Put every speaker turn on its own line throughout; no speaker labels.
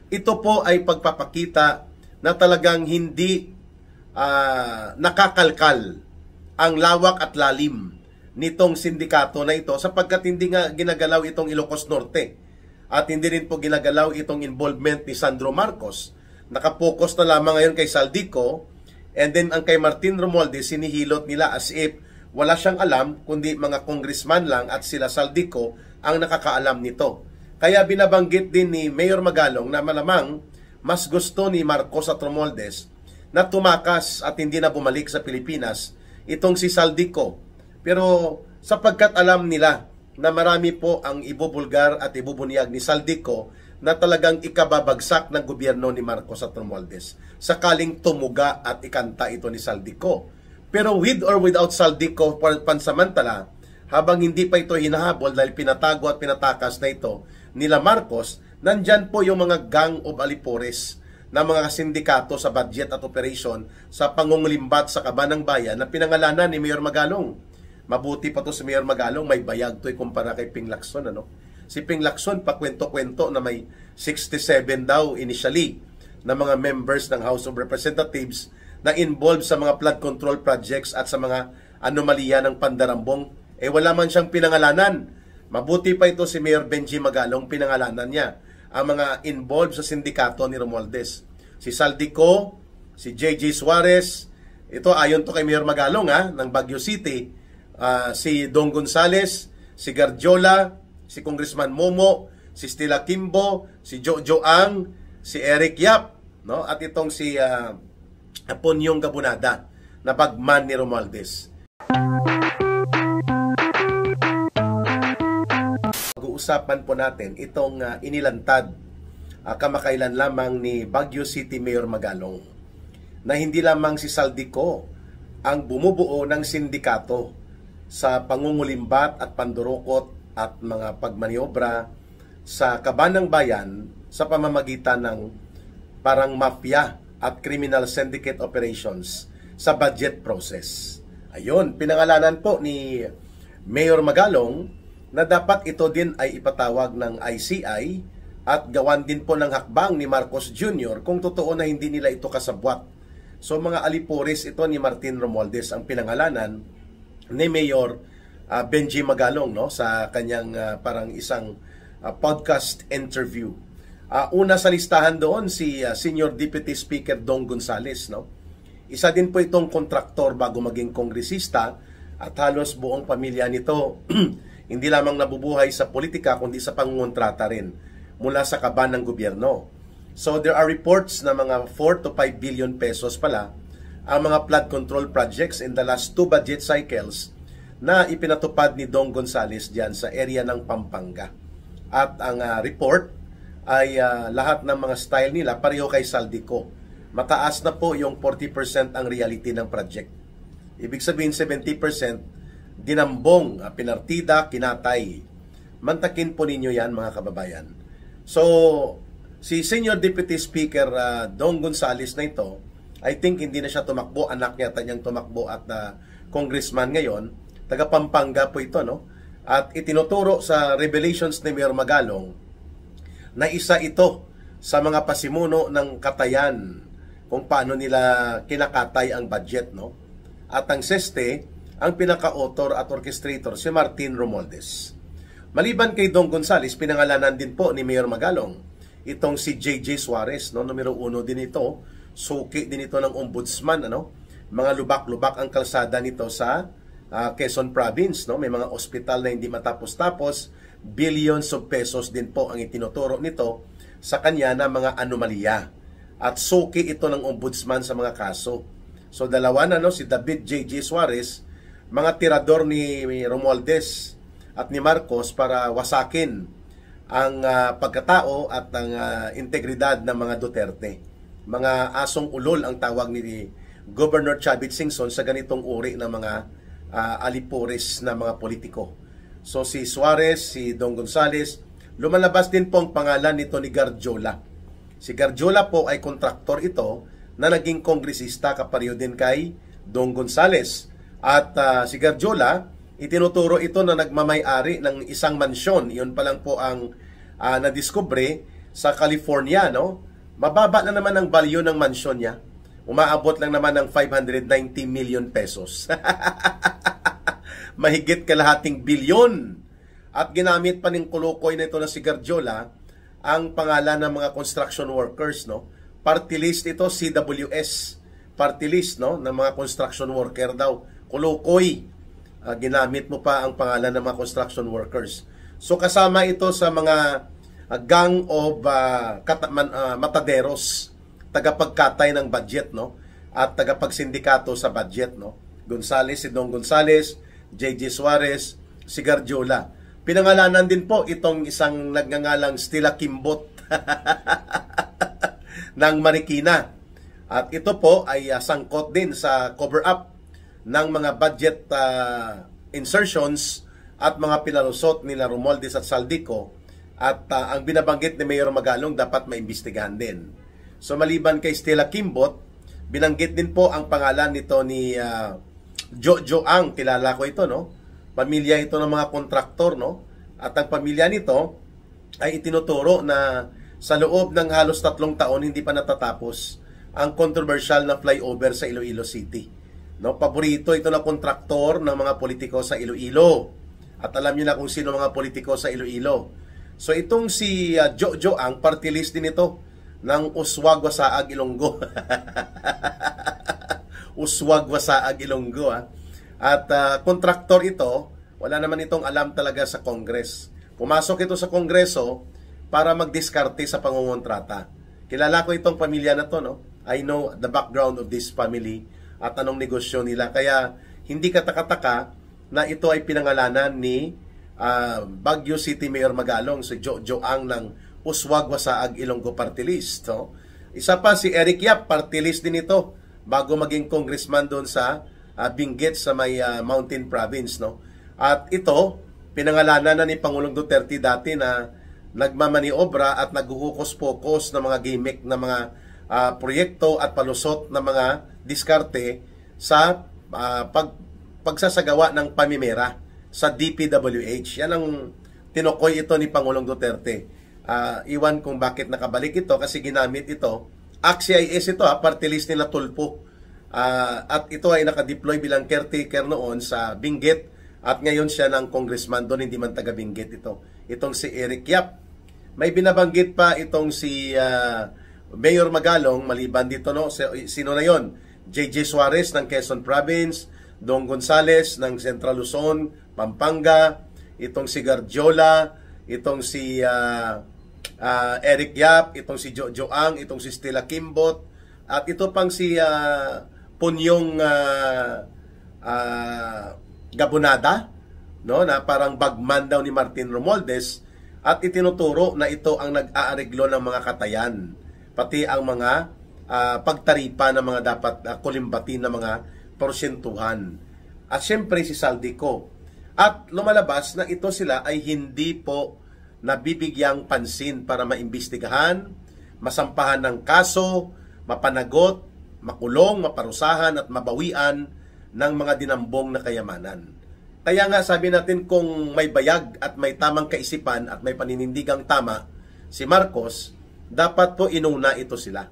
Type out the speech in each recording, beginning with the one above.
ito po ay pagpapakita na talagang hindi nakakalkal ang lawak at lalim nitong sindikato na ito sapagkat hindi nga ginagalaw itong Ilocos Norte at hindi rin po ginagalaw itong involvement ni Sandro Marcos. Nakapokus na lamang ngayon kay Saldico, and then ang kay Martin Romualdez sinihilot nila as if wala siyang alam kundi mga congressman lang at sila Saldico ang nakakaalam nito. Kaya binabanggit din ni Mayor Magalong na malamang mas gusto ni Marcos at Romualdez na tumakas at hindi na bumalik sa Pilipinas itong si Saldico. Pero sapagkat alam nila na marami po ang ibubulgar at ibubunyag ni Saldico na talagang ikababagsak ng gobyerno ni Marcos at Romualdez sakaling tumuga at ikanta ito ni Saldico. Pero with or without Saldico pansamantala, habang hindi pa ito hinahabol dahil pinatago at pinatakas na ito nila Marcos, nandyan po yung mga gang of alipores na mga sindikato sa budget at operation sa pangungulimbat sa Kabanang Bayan na pinangalanan ni Mayor Magalong. Mabuti pa to si Mayor Magalong, may bayag to kumpara kay Ping Lacson, ano? Si Ping Lacson, pakwento-kwento na may 67 daw initially na mga members ng House of Representatives na involved sa mga flood control projects at sa mga anomalya ng pandarambong. Wala man siyang pinangalanan. Mabuti pa ito si Mayor Benji Magalong, pinangalanan niya ang mga involved sa sindikato ni Romualdez. Si Saldico, si J.J. Suarez, ito ayon to kay Mayor Magalong ng Baguio City, si Dong Gonzales, si Garjola, si Congressman Momo, si Stella Kimbo, si Jojo Ang, si Eric Yap, no? At itong si Ponyong Gabunada na bagman ni Romualdez. Pag-uusapan po natin itong inilantad kamakailan lamang ni Baguio City Mayor Magalong na hindi lamang si Saldico ang bumubuo ng sindikato sa pangungulimbat at pandurukot at mga pagmaniobra sa Kabanang Bayan sa pamamagitan ng parang mafia at criminal syndicate operations sa budget process. Ayun, pinangalanan po ni Mayor Magalong na dapat ito din ay ipatawag ng ICI at gawan din po ng hakbang ni Marcos Jr. kung totoo na hindi nila ito kasabwat. So mga alipores ito ni Martin Romualdez ang pinangalanan ni Mayor Benji Magalong, no, sa kanyang parang isang podcast interview. Una sa listahan doon si Senior Deputy Speaker Dong Gonzales, no. Isa din po itong kontraktor bago maging kongresista at halos buong pamilya nito hindi lamang nabubuhay sa politika kundi sa pangungontrata rin mula sa kaban ng gobyerno. So there are reports na mga 4 to 5 billion pesos pala ang mga flood control projects in the last 2 budget cycles na ipinatupad ni Dong Gonzales diyan sa area ng Pampanga. At ang report ay lahat ng mga style nila pareho kay Saldico. Mataas na po yung 40% ang reality ng project. Ibig sabihin 70% dinambong, pinartida, kinatay. Mantakin po ninyo yan mga kababayan. So, si Senior Deputy Speaker Dong Gonzales na ito, I think hindi na siya tumakbo, anak niya niyang tumakbo at congressman ngayon, taga Pampanga po ito, no? At itinuturo sa revelations ni Mayor Magalong na isa ito sa mga pasimuno ng katayan kung paano nila kinakatay ang budget, no? At ang seste, ang pinaka-author at orchestrator si Martin Romualdez. Maliban kay Dong Gonzales, pinangalanan din po ni Mayor Magalong itong si J.J. Suarez, no? Numero 1 din ito, suki din ito ng ombudsman, ano? Mga lubak-lubak ang kalsada nito sa Quezon Province, no? May mga ospital na hindi matapos-tapos, billions of pesos din po ang itinuturo nito sa kanya na mga anomalya. At suki ito ng ombudsman sa mga kaso. So dalawa na, no? Si David J.J. Suarez, mga tirador ni Romualdez at ni Marcos para wasakin ang pagkatao at ang integridad ng mga Duterte. Mga asong ulol ang tawag ni Governor Chavit Singson sa ganitong uri ng mga alipores na mga politiko. So si Suarez, si Dong Gonzales, lumalabas din po ang pangalan nito ni Garjola. Si Garjola po ay kontraktor ito na naging kongresista kapareho din kay Dong Gonzales. At si Garjola, itinuturo ito na nagmamay-ari ng isang mansyon. Iyon pa lang po ang nadiskubre sa California, no? Mababa na naman ang value ng mansyon niya. Umaabot lang naman ng 590 million pesos. Mahigit kalahating bilyon. At ginamit pa ng kulukoy na ito na si Garjola ang pangalan ng mga construction workers, no? Party list ito, CWS. Party list, no? Ng mga construction worker daw. Kulukoy. Ginamit mo pa ang pangalan ng mga construction workers. So kasama ito sa mga gang of mataderos, tagapagkatay ng budget, no? At tagapagsindikato sa budget, no? Gonzales, si Don Gonzales, JJ Suarez, si Garjola. Pinangalanan din po itong isang nagngangalang Stella Kimbot ng Marikina. At ito po ay sangkot din sa cover-up ng mga budget insertions at mga pinalusot nila Romualdez at Saldico. At ang binabanggit ni Mayor Magalong dapat maimbestigahan din. So maliban kay Stella Kimbot, binanggit din po ang pangalan nito ni Jojo Ang. Kilala ko ito, no? Pamilya ito ng mga kontraktor, no? At ang pamilya nito ay itinuturo na sa loob ng halos 3 taon hindi pa natatapos ang controversial na flyover sa Iloilo City. No, paborito ito na kontraktor ng mga politiko sa Iloilo. At alam niyo na kung sino mga politiko sa Iloilo. So itong si Jojo Ang, party list din ito ng Uswagwa Saag Ilonggo. Uswagwa Saag Ilonggo. At kontraktor ito, wala naman itong alam talaga sa Congress. Pumasok ito sa Kongreso para magdiskarte sa pangungontrata. Kilala ko itong pamilya na to, no? I know the background of this family at anong negosyo nila. Kaya hindi katakataka na ito ay pinangalanan ni Baguio City Mayor Magalong, si Jojo Ang ng Uswagwa Saag Ilonggo Party List. No? Isa pa si Eric Yap, party list din ito bago maging congressman doon sa Benguet sa may Mountain Province. No? At ito, pinangalanan na ni Pangulong Duterte dati na nagmamaniobra at naghuhukos-pokos ng mga gimmick na mga proyekto at palusot na mga diskarte sa pagsasagawa ng pamimera sa DPWH. Yan ang tinukoy ito ni Pangulong Duterte. Iwan kung bakit nakabalik ito kasi ginamit ito. AXIS ito, party list nila Tulpo. At ito ay nakadeploy bilang caretaker noon sa Benguet at ngayon siya ng congressman doon, hindi man taga Benguet ito. Itong si Eric Yap. May binabanggit pa itong si Mayor Magalong, maliban dito, no? Sino na yon? JJ Suarez ng Quezon Province, Don Gonzales ng Central Luzon, Pampanga, itong si Garjola, itong si Eric Yap, itong si Jojo Ang, itong si Stella Kimbot, at ito pang si Punyong Gabonada, no, na parang bagman daw ni Martin Romualdez, at itinuturo na ito ang nag-aareglo ng mga katayan, pati ang mga pagtaripa ng mga dapat kulimbatin ng mga porsyentuhan. At syempre si Saldico. At lumalabas na ito sila ay hindi po nabibigyang pansin para maimbestigahan, masampahan ng kaso, mapanagot, makulong, maparusahan at mabawian ng mga dinambong na kayamanan. Kaya nga sabi natin, kung may bayag at may tamang kaisipan at may paninindigang tama si Marcos, dapat po inuna ito sila.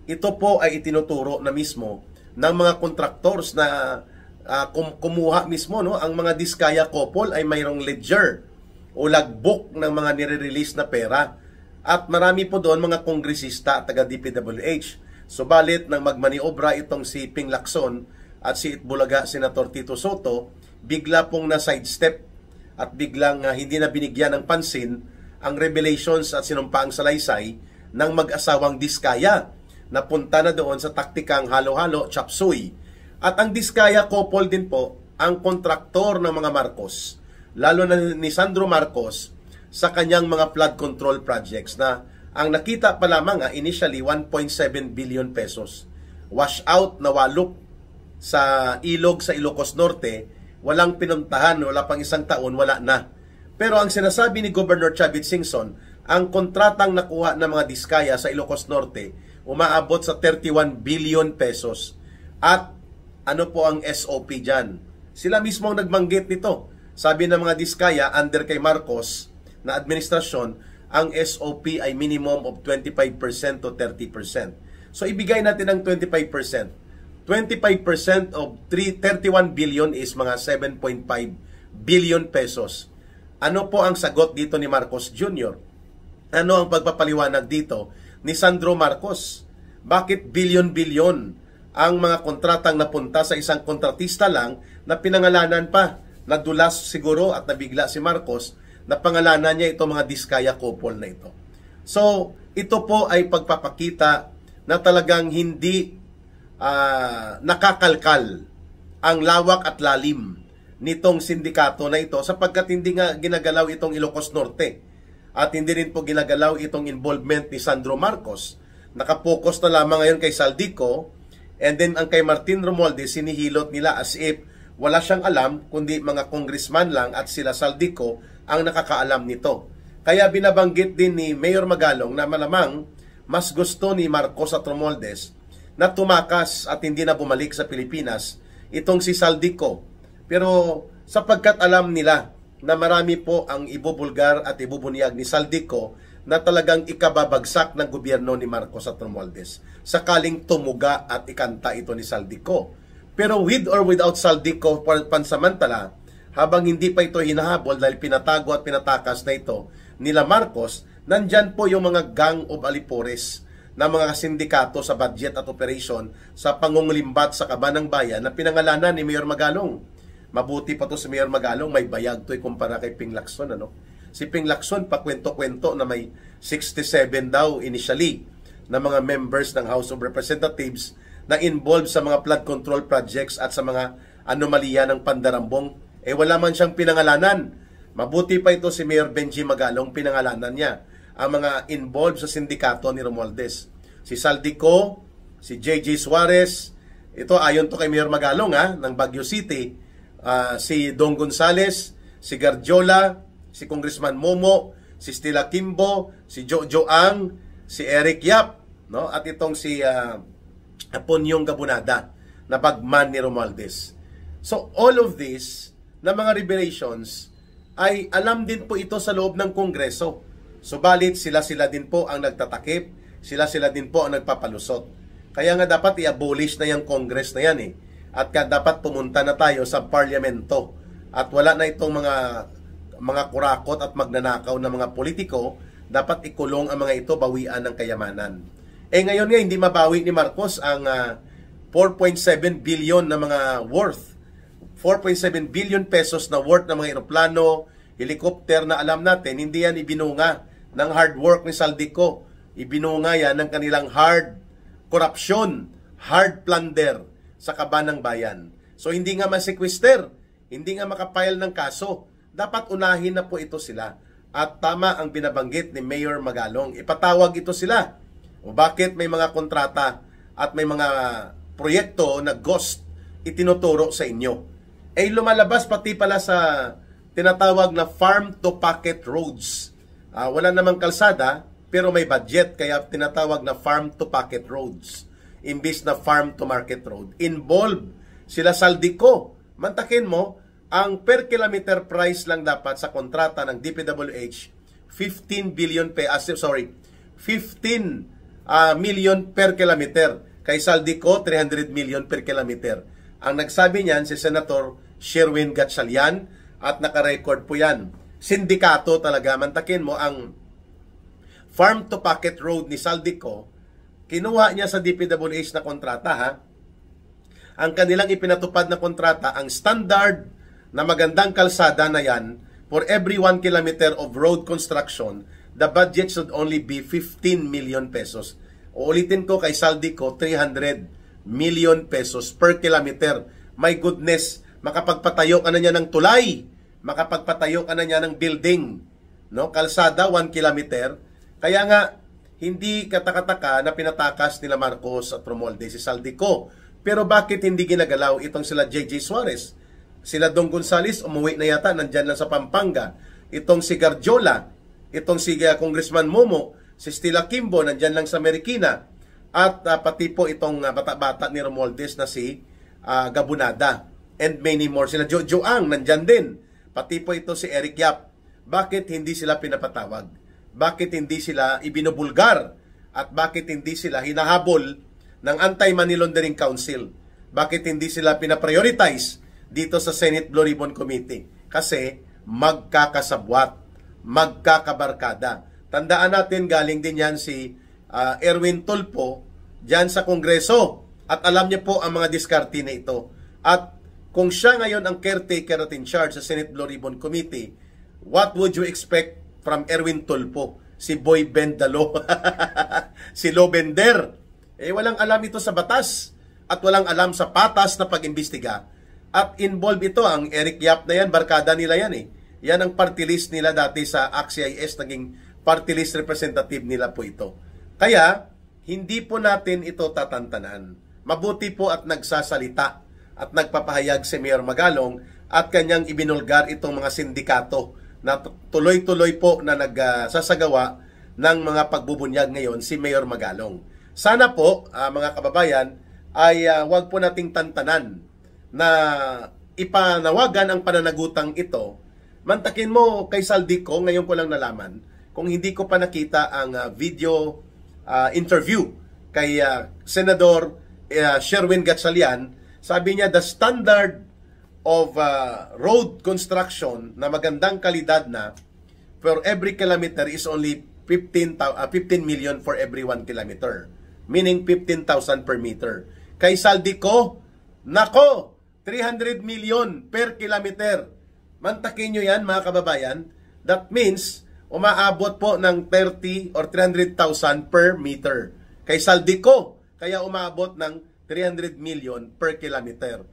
Ito po ay itinuturo na mismo ng mga contractors na kumuha mismo, no? Ang mga Diskaya couple ay mayroong ledger o logbook ng mga nire-release na pera. At marami po doon mga kongresista at taga DPWH. Subalit nang magmaniobra itong si Ping Lacson at si Itbulaga Senator Tito Soto, bigla pong na-sidestep at biglang hindi na binigyan ng pansin ang revelations at sinumpaang salaysay ng mag-asawang Diskaya. Napunta na doon sa taktikang halo-halo, chapsuy. At ang Diskaya couple din po ang kontraktor ng mga Marcos, lalo na ni Sandro Marcos, sa kanyang mga flood control projects na ang nakita pa lamang initially 1.7 billion pesos. Wash out na walok sa ilog sa Ilocos Norte, walang pinuntahan, wala pang 1 taon, wala na. Pero ang sinasabi ni Governor Chavit Singson, ang kontratang nakuha ng mga Diskaya sa Ilocos Norte umaabot sa 31 billion pesos. At ano po ang SOP dyan? Sila mismo ang nagbanggit nito. Sabi ng mga Diskaya, under kay Marcos na administrasyon, ang SOP ay minimum of 25% to 30%. So ibigay natin ang 25%. 25% of 31 billion is mga 7.5 billion pesos. Ano po ang sagot dito ni Marcos Jr.? Ano ang pagpapaliwanag dito ni Sandro Marcos? Bakit bilyon-bilyon ang mga kontratang napunta sa isang kontratista lang na pinangalanan pa? Nadulas siguro at nabigla si Marcos na pangalanan niya itong mga Diskaya couple na ito. So, ito po ay pagpapakita na talagang hindi nakakalkal ang lawak at lalim nitong sindikato na ito sapagkat hindi nga ginagalaw itong Ilocos Norte at hindi rin po ginagalaw itong involvement ni Sandro Marcos. Nakapokus na lamang ngayon kay Saldico, and then ang kay Martin Romualdez sinihilot nila as if wala siyang alam kundi mga congressman lang at sila Saldico ang nakakaalam nito. Kaya binabanggit din ni Mayor Magalong na malamang mas gusto ni Marcos at Romualdez na tumakas at hindi na bumalik sa Pilipinas itong si Saldico. Pero sapagkat alam nila na marami po ang ibubulgar at ibubunyag ni Saldico na talagang ikababagsak ng gobyerno ni Marcos at Romualdez sakaling tumuga at ikanta ito ni Saldico. Pero with or without Saldico pansamantala, habang hindi pa ito hinahabol dahil pinatago at pinatakas na ito nila Marcos, nandyan po yung mga gang of alipores na mga sindikato sa budget at operation sa pangungulimbat sa kaban ng bayan na pinangalanan ni Mayor Magalong. Mabuti pa to si Mayor Magalong, may bayag to kumpara kay Ping Lacson. Si Ping Lacson, pakwento-kwento na may 67 daw initially na mga members ng House of Representatives na involved sa mga flood control projects at sa mga anomalya ng pandarambong. Wala man siyang pinangalanan. Mabuti pa ito si Mayor Benji Magalong, pinangalanan niya ang mga involved sa sindikato ni Romualdez. Si Saldico, si JJ Suarez, ito ayon to kay Mayor Magalong ng Baguio City, si Dong Gonzales, si Garjola, si Congressman Momo, si Stella Kimbo, si Jojo Ang, si Eric Yap, no? At itong si Aponyong Gabunada na bagman ni Romualdez. So all of this na mga revelations ay alam din po ito sa loob ng Kongreso. Subalit sila din po ang nagtatakip, sila din po ang nagpapalusot. Kaya nga dapat i-abolish na yung Congress na yan At dapat pumunta na tayo sa parlamento. At wala na itong mga kurakot at magnanakaw na mga politiko, dapat ikulong ang mga ito, bawian ng kayamanan. Ngayon nga hindi mabawi ni Marcos ang 4.7 billion na mga worth. 4.7 billion pesos na worth ng mga eroplano, helicopter na alam natin, hindi yan ibinunga ng hard work ni Saldico. Ibinunga yan ng kanilang hard corruption, hard plunder sa kaban ng bayan. So hindi nga masekwister, hindi nga makapile ng kaso. Dapat unahin na po ito sila. At tama ang binabanggit ni Mayor Magalong. Ipatawag ito sila. O bakit may mga kontrata at may mga proyekto na ghost itinuturo sa inyo? Lumalabas pati pala sa tinatawag na farm to pocket roads. Wala namang kalsada pero may budget kaya tinatawag na farm to pocket roads imbis na farm to market road. Involved sila Saldico. Mantakin mo, ang per kilometer price lang dapat sa kontrata ng DPWH 15 million per kilometer. Kay Saldico 300 million per kilometer. Ang nagsabi niyan si Senator Sherwin Gatchalian at naka-record po yan. Sindikato talaga. Mantakin mo ang farm to pocket road ni Saldico, kinuha niya sa DPWH na kontrata Ang kanilang ipinatupad na kontrata, ang standard na magandang kalsada na yan, for every 1 kilometer of road construction, the budget should only be 15 million pesos. Uulitin ko kay Saldico, 300 million pesos per kilometer. My goodness, makapagpatayo ka na niya ng tulay, makapagpatayo ka na niya ng building, no? Kalsada 1 kilometer. Kaya nga hindi katakataka na pinatakas nila Marcos at Romualdez si Saldico. Pero bakit hindi ginagalaw itong sila JJ Suarez? Sila Dong Gonzales umuwi na yata, nandyan lang sa Pampanga. Itong si Garjola, itong si Congressman Momo, si Stella Kimbo nandyan lang sa Marikina. At pati po itong bata-bata ni Romualdez na si Gabunada. And many more. Sila Jojo Ang nandyan din. Pati po ito si Eric Yap. Bakit hindi sila pinapatawag? bakit hindi sila ibinubulgar at bakit hindi sila hinahabol ng Anti-Money Laundering Council. Bakit hindi sila pinaprioritize dito sa Senate Blue Ribbon Committee? Kasi magkakasabwat, magkakabarkada. Tandaan natin, galing din yan si Erwin Tulfo dyan sa Kongreso. At alam niya po ang mga diskarte na ito. At kung siya ngayon ang caretaker at in charge sa Senate Blue Ribbon Committee, what would you expect from Erwin Tulfo? Si Boy Bendalo, si Lobender. Walang alam ito sa batas at walang alam sa patas na pag-imbestiga. At involved ito, ang Eric Yap na yan, barkada nila yan eh. Yan ang party list nila dati sa ACT-CIS, naging party list representative nila po ito. Kaya, hindi po natin ito tatantanan. Mabuti po at nagsasalita at nagpapahayag si Mayor Magalong at kanyang ibinulgar itong mga sindikato na tuloy-tuloy po na nagsasagawa ng mga pagbubunyag ngayon si Mayor Magalong. Sana po, mga kababayan, ay wag po nating tantanan na ipanawagan ang pananagutang ito. Mantakin mo kay Saldico, ngayon ko lang nalaman, kung hindi ko pa nakita ang video interview kay Senador Sherwin Gatchalian. Sabi niya, the standard of road construction na magandang kalidad na for every kilometer is only 15 million for every 1 kilometer. Meaning 15,000 per meter. Kay Saldico, nako, 300 million per kilometer. Mantakin nyo yan, mga kababayan. That means, umaabot po ng 30 or 300,000 per meter. Kay Saldico, kaya umaabot ng 300 million per kilometer.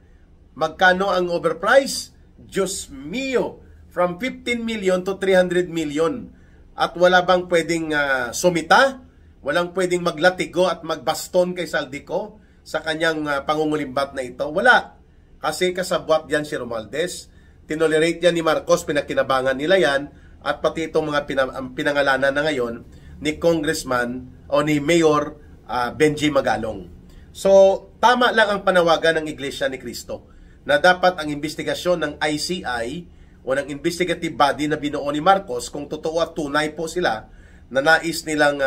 Magkano ang overprice? Diyos mio, from 15 million to 300 million. At wala bang pwedeng sumita? Walang pwedeng maglatigo at magbaston kay Saldico sa kanyang pangungulimbat na ito? Wala. Kasi kasabwat yan si Romualdez. Tinolerate yan ni Marcos, pinakinabangan nila yan. At pati itong mga pinangalanan na ngayon ni Congressman o ni Mayor Benji Magalong. So, tama lang ang panawagan ng Iglesia ni Cristo na dapat ang investigasyon ng ICI o ng investigative body na binuo ni Marcos, kung totoo at tunay po sila na nais nilang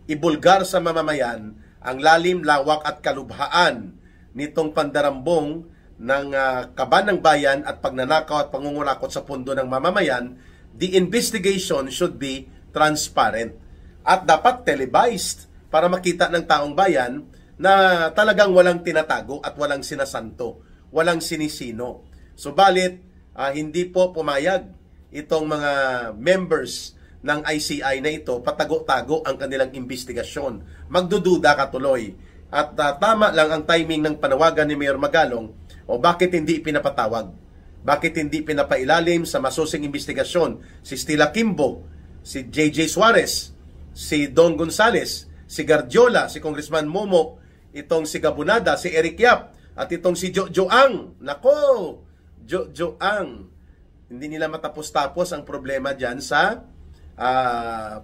ibulgar sa mamamayan ang lalim, lawak at kalubhaan nitong pandarambong ng kaban ng bayan at pagnanakaw at pangungurakot sa pundo ng mamamayan, the investigation should be transparent at dapat televised para makita ng taong bayan na talagang walang tinatago at walang sinasanto, walang sinisino. Subalit, hindi po pumayag itong mga members ng ICI na ito, patago-tago ang kanilang investigasyon. Magdududa katuloy. At tama lang ang timing ng panawagan ni Mayor Magalong, o bakit hindi pinapatawag? Bakit hindi pinapailalim sa masusing investigasyon si Stella Kimbo, si JJ Suarez, si Don Gonzales, si Gardiola, si Congressman Momo, itong si Gabunada, si Eric Yap, at itong si Jojo Ang. Nako! Jojo Ang. Hindi nila matapos-tapos ang problema dyan sa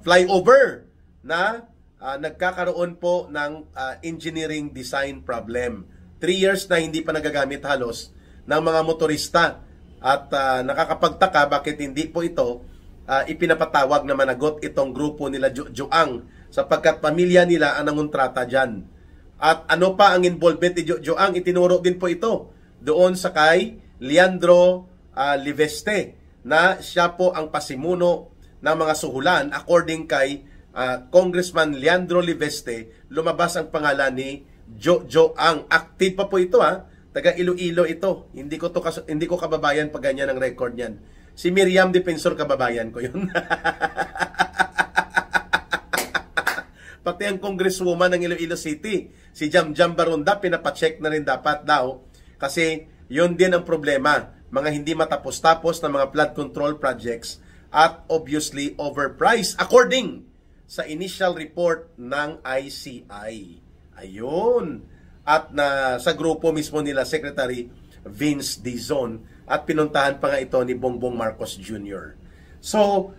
flyover na nagkakaroon po ng engineering design problem. 3 years na hindi pa nagagamit halos ng mga motorista. At nakakapagtaka bakit hindi po ito ipinapatawag na managot itong grupo nila Jojo Ang, sapagkat pamilya nila ang nangontrata dyan. At ano pa ang involvement ni Jojo Ang? Itinuro din po ito doon sa kay Leandro Liveste, na siya po ang pasimuno ng mga suhulan. According kay Congressman Leandro Liveste, lumabas ang pangalan ni Jojo Ang. Active pa po ito, taga Iloilo ito. Hindi ko kababayan pag ganyan ang record niyan. Si Miriam Defensor, kababayan ko yun. Pati ang congresswoman ng Iloilo City, si Jamjam Baronda, pinapacheck na rin dapat daw. Kasi yun din ang problema, mga hindi matapos-tapos na mga flood control projects at obviously overpriced according sa initial report ng ICI. Ayun. At sa grupo mismo nila, Secretary Vince Dizon, at pinuntahan pa nga ito ni Bongbong Marcos Jr. So,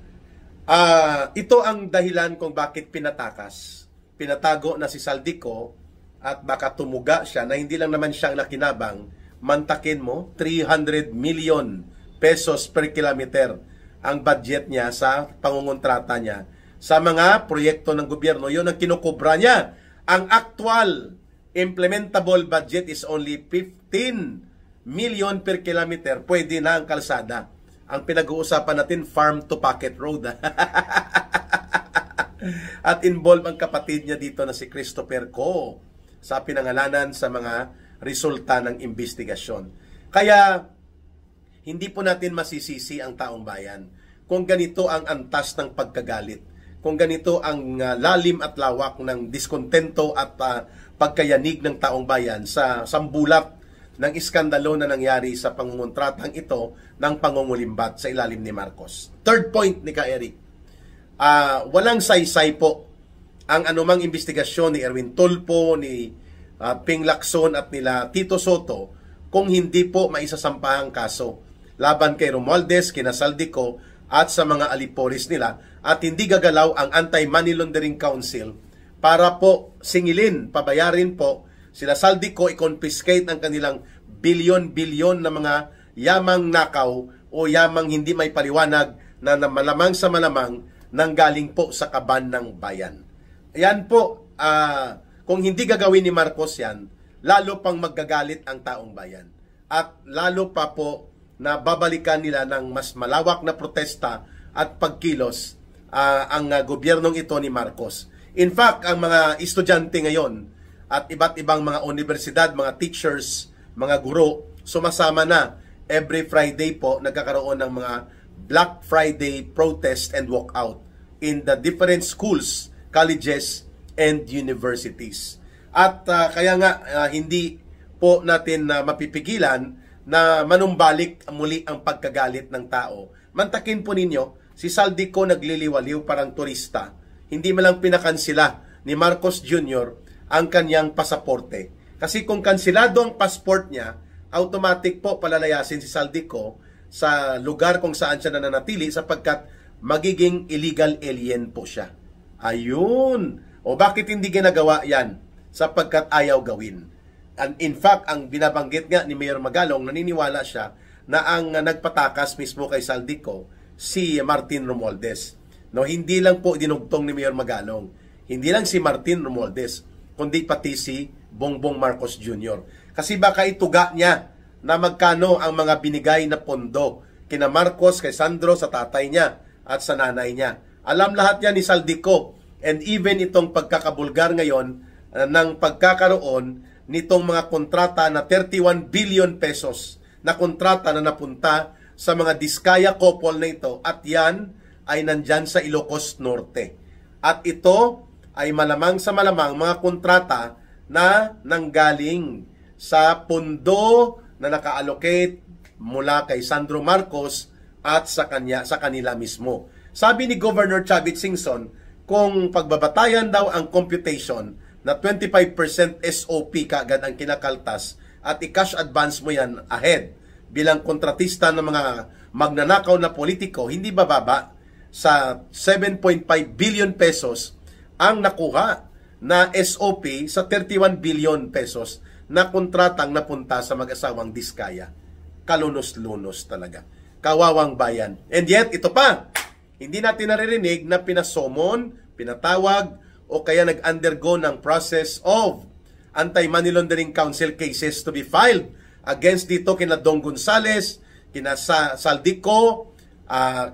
ito ang dahilan kung bakit pinatago na si Saldico at baka tumuga siya na hindi lang naman siyang nakinabang. Mantakin mo, 300 million pesos per kilometer ang budget niya sa pangungontrata niya sa mga proyekto ng gobyerno. Yun ang kinukubra niya. Ang actual implementable budget is only 15 million per kilometer. Pwede na ang kalsada. Ang pinag-uusapan natin, farm to pocket road. At involve ang kapatid niya dito na si Christopher Ko sa pinangalanan sa mga resulta ng investigasyon. Kaya hindi po natin masisisi ang taong bayan kung ganito ang antas ng pagkagalit, kung ganito ang lalim at lawak ng diskontento at pagkayanig ng taong bayan sa sambulat ng iskandalo na nangyari sa pangungontratang ito ng pangungulimbat sa ilalim ni Marcos. Third point ni Ka-Eric, walang saysay po ang anumang investigasyon ni Erwin Tulfo, ni Ping Lacson at nila Tito Soto kung hindi po maisasampahang kaso laban kay Romualdez, kina Saldico at sa mga aliporis nila, at hindi gagalaw ang Anti-Money Laundering Council para po singilin, pabayarin po sila Saldico, i-confiscate ang kanilang bilyon-bilyon na mga yamang nakaw o yamang hindi may paliwanag na malamang sa malamang nanggaling po sa kaban ng bayan. Yan po, kung hindi gagawin ni Marcos yan, lalo pang maggagalit ang taong bayan. At lalo pa po na babalikan nila ng mas malawak na protesta at pagkilos ang gobyernong ito ni Marcos. In fact, ang mga estudyante ngayon at iba't ibang mga universidad, mga teachers, mga guro, sumasama na every Friday po nagkakaroon ng mga Black Friday protest and walkout in the different schools, colleges, and universities. At kaya nga hindi po natin mapipigilan na manumbalik muli ang pagkagalit ng tao. Mantakin po ninyo, si Saldico nagliliwaliw parang turista. Hindi man lang pinakansila ni Marcos Jr. ang kanyang pasaporte. Kasi kung kansilado ang passport niya, automatic po palalayasin si Saldico sa lugar kung saan siya nananatili sapagkat magiging illegal alien po siya. Ayun! O bakit hindi ginagawa yan? Sapagkat ayaw gawin. And in fact, ang binabanggit nga ni Mayor Magalong, naniniwala siya na ang nagpatakas mismo kay Saldico, si Martin Romualdez. No, hindi lang po dinugtong ni Mayor Magalong. Hindi lang si Martin Romualdez, kundi pati si Bongbong Marcos Jr. Kasi baka ituga niya na magkano ang mga binigay na pondo kina Marcos, kay Sandro, sa tatay niya at sa nanay niya. Alam lahat yan ni Saldico. And even itong pagkakabulgar ngayon ng pagkakaroon nitong mga kontrata na 31 billion pesos na kontrata na napunta sa mga Diskaya couple na ito, at yan ay nandyan sa Ilocos Norte. At ito ay malamang sa malamang mga kontrata na nanggaling sa pondo na naka-allocate mula kay Sandro Marcos at sa kanila mismo. Sabi ni Governor Chavit Singson, kung pagbabatayan daw ang computation na 25% SOP kaagad ang kinakaltas at i-cash advance mo yan ahead bilang kontratista ng mga magnanakaw na politiko, hindi bababa sa 7.5 billion pesos ang nakuha na SOP sa 31 billion pesos na kontratang napunta sa mag-asawang Diskaya. Kalunos-lunos talaga. Kawawang bayan. And yet, ito pa, hindi natin naririnig na pinasomon, pinatawag, o kaya nag-undergo ng process of Anti-Money Laundering Council cases to be filed against dito kina Dong Gonzales, kina Saldico,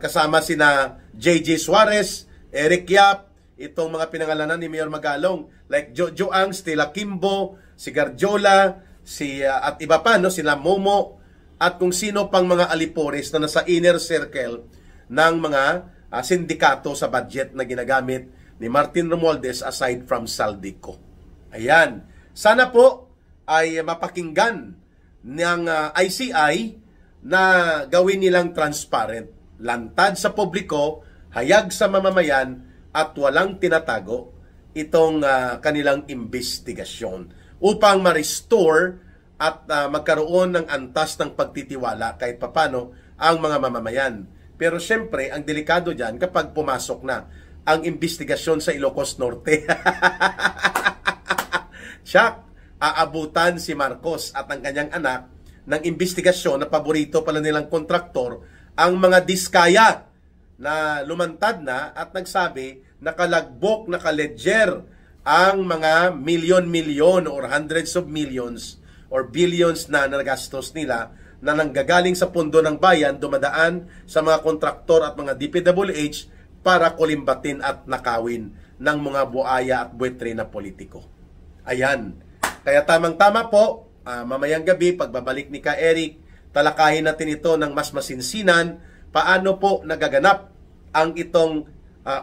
kasama sina JJ Suarez, Eric Yap, itong mga pinangalanan ni Mayor Magalong, like Jojo Ang, Stella Kimbo, si Garjola, at iba pa, no, sila Momo, at kung sino pang mga alipores na nasa inner circle ng mga sindikato sa budget na ginagamit ni Martin Romualdez aside from Saldico. Ayan. Sana po ay mapakinggan ng ICI na gawin nilang transparent. Lantad sa publiko, hayag sa mamamayan, at walang tinatago itong kanilang investigasyon upang ma-restore at magkaroon ng antas ng pagtitiwala kahit papano ang mga mamamayan. Pero syempre, ang delikado dyan kapag pumasok na ang investigasyon sa Ilocos Norte. Tsak, aabutan si Marcos at ang kanyang anak ng investigasyon na paborito pala nilang kontraktor, ang mga Diskaya na lumantad na at nagsabi nakalagbok, nakaledger ang mga milyon-milyon or hundreds of millions or billions na nagastos nila na nanggagaling sa pundo ng bayan, dumadaan sa mga kontraktor at mga DPWH para kulimbatin at nakawin ng mga buaya at buwetre na politiko. Ayan. Kaya tamang-tama po, mamayang gabi, pagbabalik ni Ka Eric, talakayin natin ito ng mas masinsinan, paano po nagaganap ang itong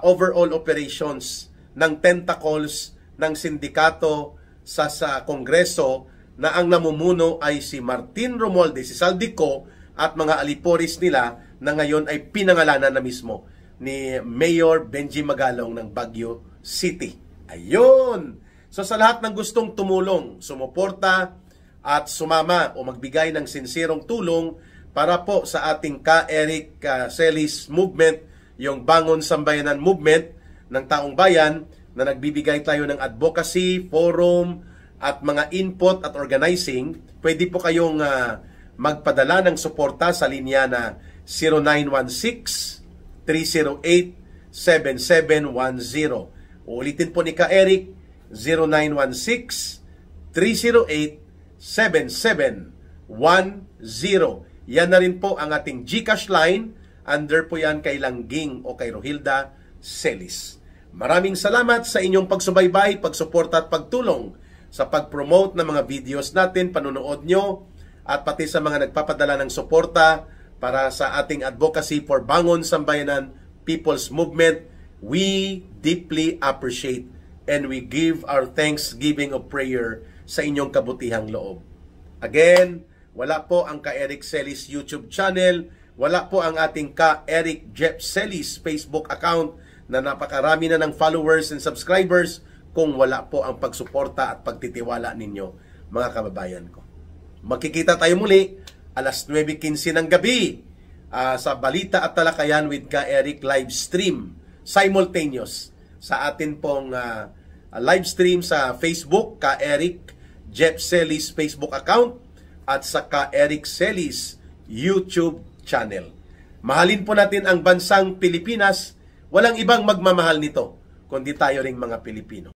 overall operations ng tentacles ng sindikato sa Kongreso na ang namumuno ay si Martin Romualdez, si Saldico at mga aliporis nila na ngayon ay pinangalanan na mismo ni Mayor Benji Magalong ng Baguio City. Ayun! So sa lahat ng gustong tumulong, sumuporta at sumama o magbigay ng sinsirong tulong para po sa ating Ka Eric Celis movement, yung Bangon Sambayanan movement ng taong bayan na nagbibigay tayo ng advocacy, forum, at mga input at organizing, pwede po kayong magpadala ng suporta sa linya na 0916-308-7710. Uulitin po ni Ka Eric, 0916-308-7710. Yan na rin po ang ating GCash line. Under po yan kay Langging o kay Rohilda Celis. Maraming salamat sa inyong pagsubaybay, pagsuporta at pagtulong sa pag-promote ng mga videos natin, panunood nyo, at pati sa mga nagpapadala ng suporta para sa ating advocacy for Bangon Sambayanan People's Movement. We deeply appreciate and we give our thanksgiving of prayer sa inyong kabutihang loob. Again, wala po ang Ka Eric Celis YouTube channel, wala po ang ating Ka Eric Jeff Celis Facebook account na napakarami na ng followers and subscribers kung wala po ang pagsuporta at pagtitiwala ninyo, mga kababayan ko. Magkikita tayo muli alas 9:15 ng gabi sa Balita at Talakayan with Ka Eric live stream, simultaneous sa atin pong live stream sa Facebook, Ka Eric Jeff Celis Facebook account at sa Ka Eric Celis YouTube channel. Mahalin po natin ang bansang Pilipinas. Walang ibang magmamahal nito kundi tayo ring mga Pilipino.